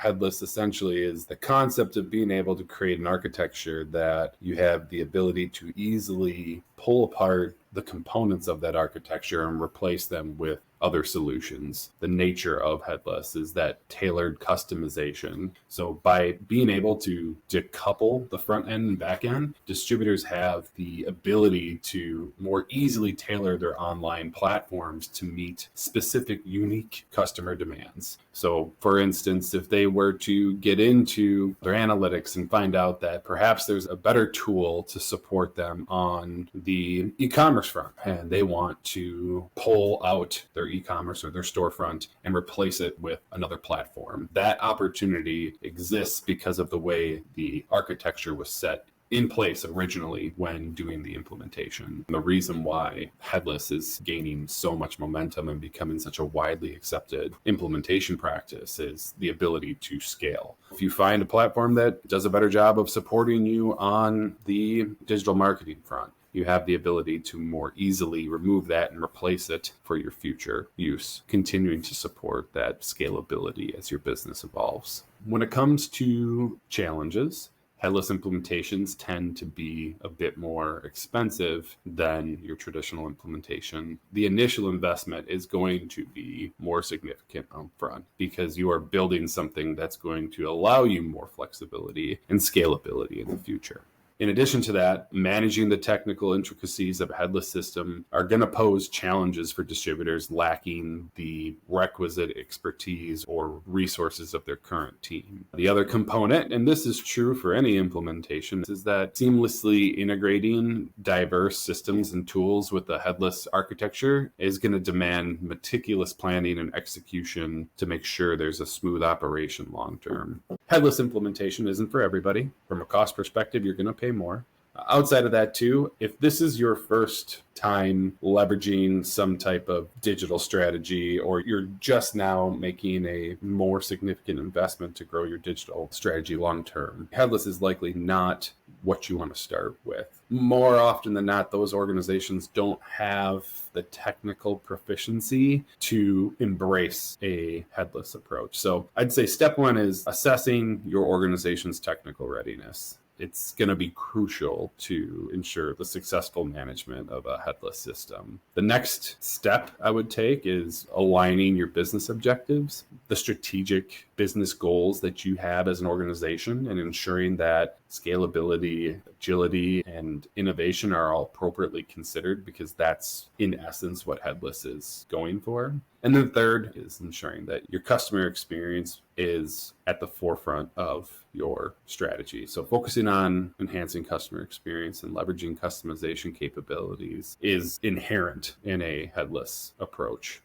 headless essentially is the concept of being able to create an architecture that you have the ability to easily pull apart the components of that architecture and replace them with other solutions. The nature of headless is that tailored customization. So by being able to decouple the front end and back end, distributors have the ability to more easily tailor their online platforms to meet specific unique customer demands. So for instance, if they were to get into their analytics and find out that perhaps there's a better tool to support them on the e-commerce front, and they want to pull out their e-commerce or their storefront and replace it with another platform, that opportunity exists because of the way the architecture was set in place originally when doing the implementation. The reason why headless is gaining so much momentum and becoming such a widely accepted implementation practice is the ability to scale. If you find a platform that does a better job of supporting you on the digital marketing front, you have the ability to more easily remove that and replace it for your future use, continuing to support that scalability as your business evolves. When it comes to challenges, headless implementations tend to be a bit more expensive than your traditional implementation. The initial investment is going to be more significant upfront because you are building something that's going to allow you more flexibility and scalability in the future. In addition to that, managing the technical intricacies of a headless system are going to pose challenges for distributors lacking the requisite expertise or resources of their current team. The other component, and this is true for any implementation, is that seamlessly integrating diverse systems and tools with a headless architecture is going to demand meticulous planning and execution to make sure there's a smooth operation long term. Headless implementation isn't for everybody. From a cost perspective, you're going to pay more. Outside of that too, if this is your first time leveraging some type of digital strategy, or you're just now making a more significant investment to grow your digital strategy long term, headless is likely not what you want to start with. More often than not, those organizations don't have the technical proficiency to embrace a headless approach. So I'd say step one is assessing your organization's technical readiness. It's going to be crucial to ensure the successful management of a headless system. The next step I would take is aligning your business objectives, the strategic business goals that you have as an organization, and ensuring that scalability, agility, and innovation are all appropriately considered, because that's in essence what headless is going for. And then third is ensuring that your customer experience is at the forefront of your strategy. So focusing on enhancing customer experience and leveraging customization capabilities is inherent in a headless approach.